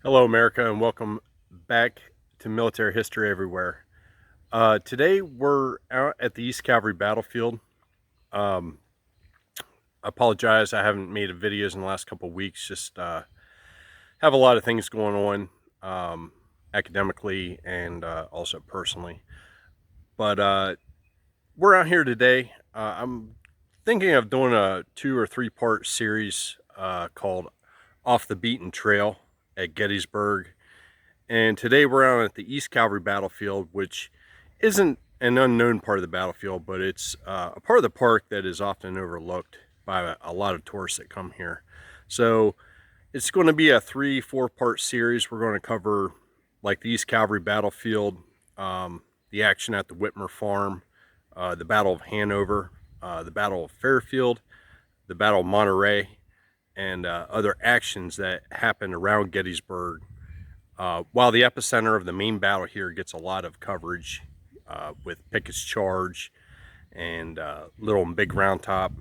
Hello America, and welcome back to Military History Everywhere. Today we're out at the East Cavalry battlefield. I apologize, I haven't made videos in the last couple of weeks. Just have a lot of things going on academically and also personally. But we're out here today. I'm thinking of doing a 2 or 3 part series called Off the Beaten Trail at Gettysburg. And today we're out at the East Cavalry battlefield, which isn't an unknown part of the battlefield, but it's a part of the park that is often overlooked by a lot of tourists that come here. So it's going to be a 3-4 part series. We're going to cover like the East Cavalry battlefield, the action at the Whitmer Farm, the Battle of Hanover, the Battle of Fairfield, the Battle of Monterey, and other actions that happened around Gettysburg, while the epicenter of the main battle here gets a lot of coverage with Pickett's Charge and Little and Big Round Top.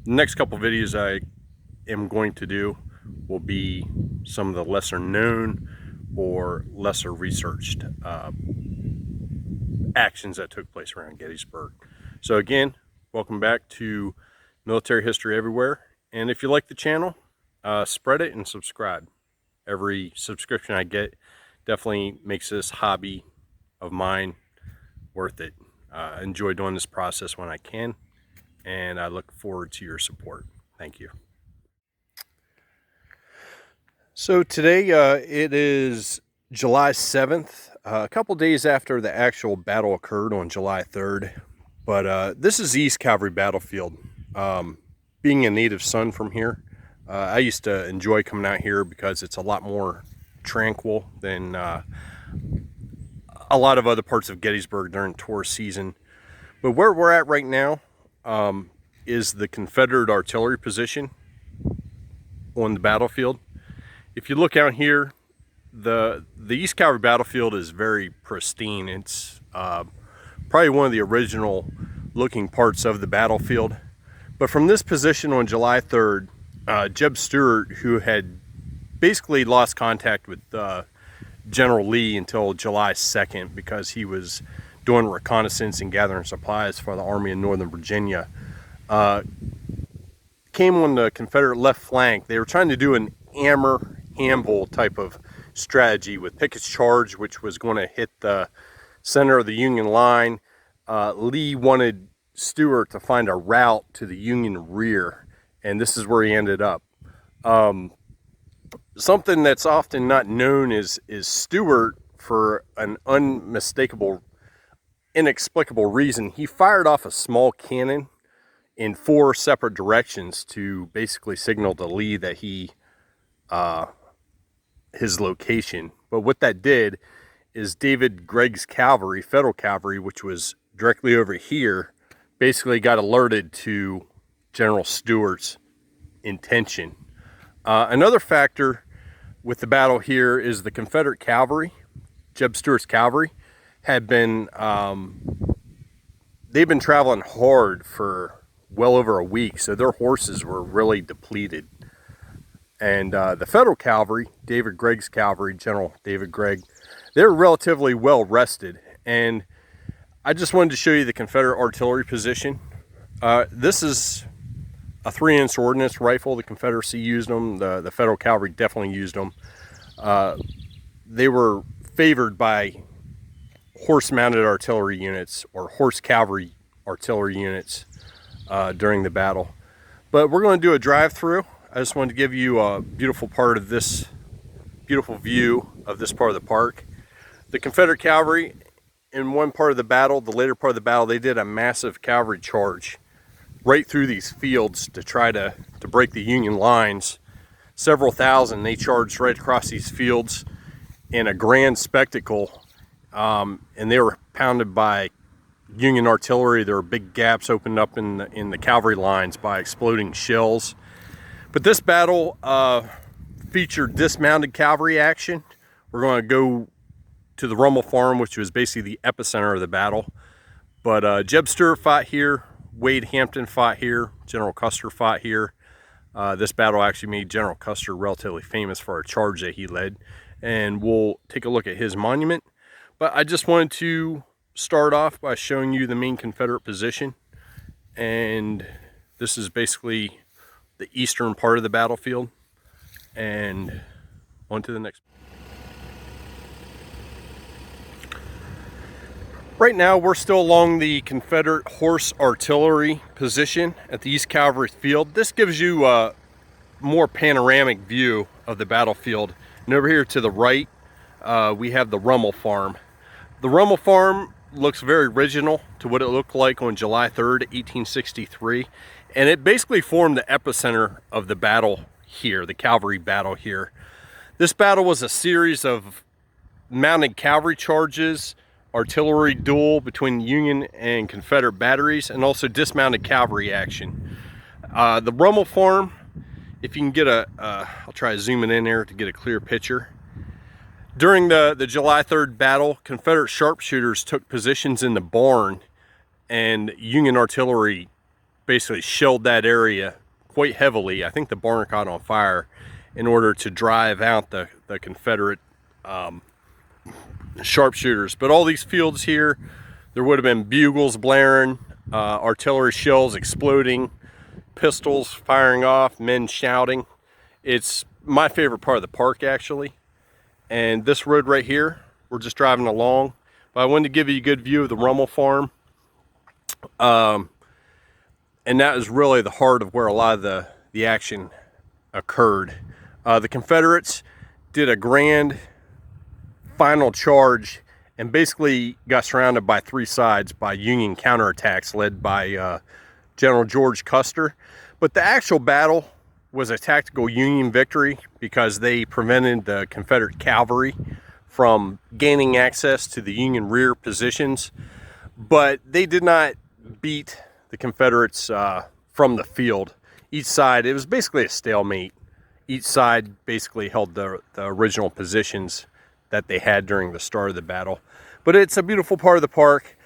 The next couple videos I am going to do will be some of the lesser known or lesser researched actions that took place around Gettysburg. So again, welcome back to Military History Everywhere. And if you like the channel, spread it and subscribe. Every subscription I get definitely makes this hobby of mine worth it. I enjoy doing this process when I can, and I look forward to your support. Thank you. So today it is July 7th, a couple days after the actual battle occurred on July 3rd. But this is the East Cavalry battlefield. Being a native son from here, I used to enjoy coming out here because it's a lot more tranquil than a lot of other parts of Gettysburg during tourist season. But where we're at right now is the Confederate artillery position on the battlefield. If you look out here, the East Cavalry battlefield is very pristine. It's probably one of the original looking parts of the battlefield. But from this position on July 3rd, Jeb Stuart, who had basically lost contact with General Lee until July 2nd because he was doing reconnaissance and gathering supplies for the Army in Northern Virginia, came on the Confederate left flank. They were trying to do an Anvil type of strategy with Pickett's Charge, which was going to hit the center of the Union line. Lee wanted Stuart to find a route to the Union rear, and this is where he ended up. Something that's often not known is Stuart, for an unmistakable, inexplicable reason, he fired off a small cannon in 4 separate directions to basically signal to Lee that his location. But what that did is David Gregg's cavalry, Federal cavalry, which was directly over here, basically got alerted to General Stuart's intention. Another factor with the battle here is the Confederate cavalry, Jeb Stuart's cavalry, had been, they've been traveling hard for well over a week, so their horses were really depleted. And the Federal cavalry, David Gregg's cavalry, General David Gregg, they were relatively well rested. And I just wanted to show you the Confederate artillery position. This is a 3-inch ordnance rifle. The Confederacy used them. The Federal cavalry definitely used them. They were favored by horse-mounted artillery units or horse cavalry artillery units during the battle. But we're going to do a drive-through. I just wanted to give you a beautiful part of this, beautiful view of this part of the park. The Confederate cavalry, in one part of the battle, the later part of the battle, they did a massive cavalry charge right through these fields to try to break the Union lines. Several thousand, they charged right across these fields in a grand spectacle, and they were pounded by Union artillery. There were big gaps opened up in the cavalry lines by exploding shells. But this battle featured dismounted cavalry action. We're going to go to the Rummel Farm, which was basically the epicenter of the battle. But Jeb Stuart fought here, Wade Hampton fought here, General Custer fought here. This battle actually made General Custer relatively famous for a charge that he led, and we'll take a look at his monument. But I just wanted to start off by showing you the main Confederate position, and this is basically the eastern part of the battlefield, and on to the next. Right now we're still along the Confederate horse artillery position at the East Cavalry Field. This gives you a more panoramic view of the battlefield. And over here to the right, we have the Rummel Farm. The Rummel Farm looks very original to what it looked like on July 3rd, 1863. And it basically formed the epicenter of the battle here, the cavalry battle here. This battle was a series of mounted cavalry charges, artillery duel between Union and Confederate batteries, and also dismounted cavalry action. The Rummel Farm, if you can get I'll try to zoom it in there to get a clear picture. During the July 3rd battle, Confederate sharpshooters took positions in the barn, and Union artillery basically shelled that area quite heavily. I think the barn caught on fire in order to drive out the Confederate sharpshooters. But all these fields here, there would have been bugles blaring, artillery shells exploding, pistols firing off, men shouting. It's my favorite part of the park, actually. And this road right here, we're just driving along, but I wanted to give you a good view of the Rummel Farm. And that is really the heart of where a lot of the action occurred. The Confederates did a grand final charge and basically got surrounded by three sides by Union counterattacks led by General George Custer. But the actual battle was a tactical Union victory because they prevented the Confederate cavalry from gaining access to the Union rear positions. But they did not beat the Confederates from the field. Each side, it was basically a stalemate. Each side basically held the original positions that they had during the start of the battle. But it's a beautiful part of the park,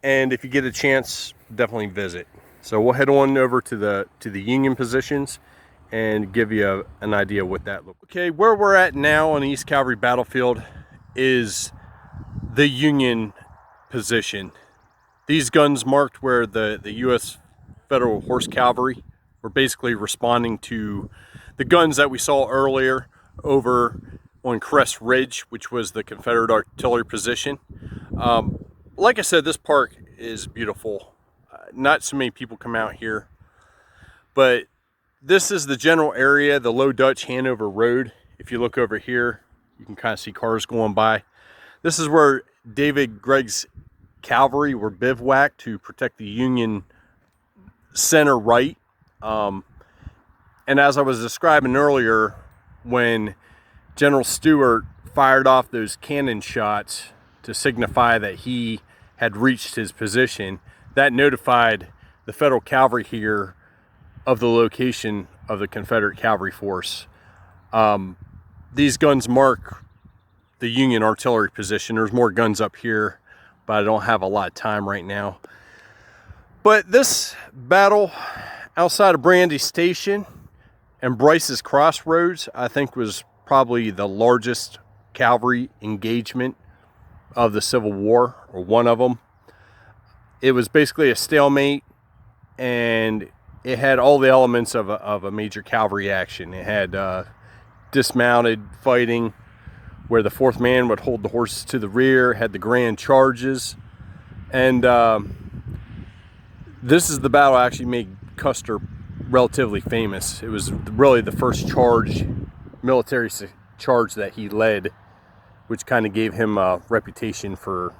and if you get a chance, definitely visit. So we'll head on over to the Union positions and give you an idea of what that looks like. Okay, where we're at now on the East Cavalry battlefield is the Union position. These guns marked where the U.S. Federal Horse Cavalry were basically responding to the guns that we saw earlier over on Crest Ridge, which was the Confederate artillery position. Like I said, this park is beautiful. Not so many people come out here, but this is the general area, the Low Dutch Hanover Road. If you look over here, you can kind of see cars going by. This is where David Gregg's cavalry were bivouacked to protect the Union center right. And as I was describing earlier, when General Stuart fired off those cannon shots to signify that he had reached his position, that notified the Federal cavalry here of the location of the Confederate cavalry force. These guns mark the Union artillery position. There's more guns up here, but I don't have a lot of time right now. But this battle outside of Brandy Station and Bryce's Crossroads, I think, was probably the largest cavalry engagement of the Civil War, or one of them. It was basically a stalemate, and it had all the elements of a major cavalry action. It had dismounted fighting, where the fourth man would hold the horses to the rear, had the grand charges, and this is the battle that actually made Custer relatively famous. It was really the first military charge that he led, which kind of gave him a reputation for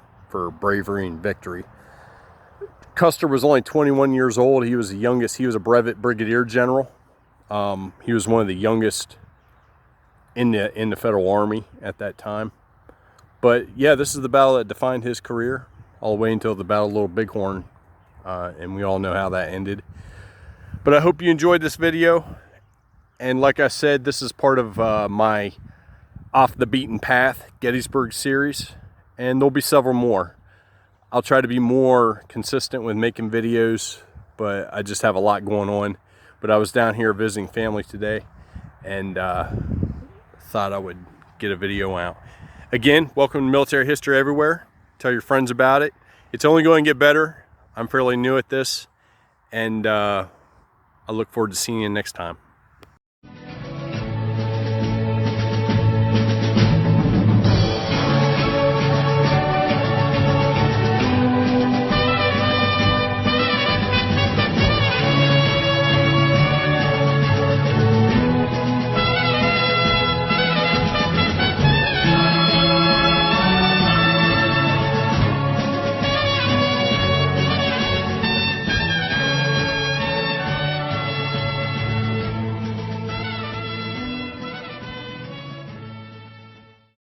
bravery and victory. Custer was only 21 years old. He was the youngest. He was a brevet brigadier general. He was one of the youngest in the Federal Army at that time. But yeah, this is the battle that defined his career all the way until the Battle of Little Bighorn, and we all know how that ended. But I hope you enjoyed this video, and like I said, this is part of my Off the Beaten Path Gettysburg series, and there'll be several more. I'll try to be more consistent with making videos, but I just have a lot going on. But I was down here visiting family today, and thought I would get a video out. Again, welcome to Military History Everywhere. Tell your friends about it. It's only going to get better. I'm fairly new at this, and I look forward to seeing you next time.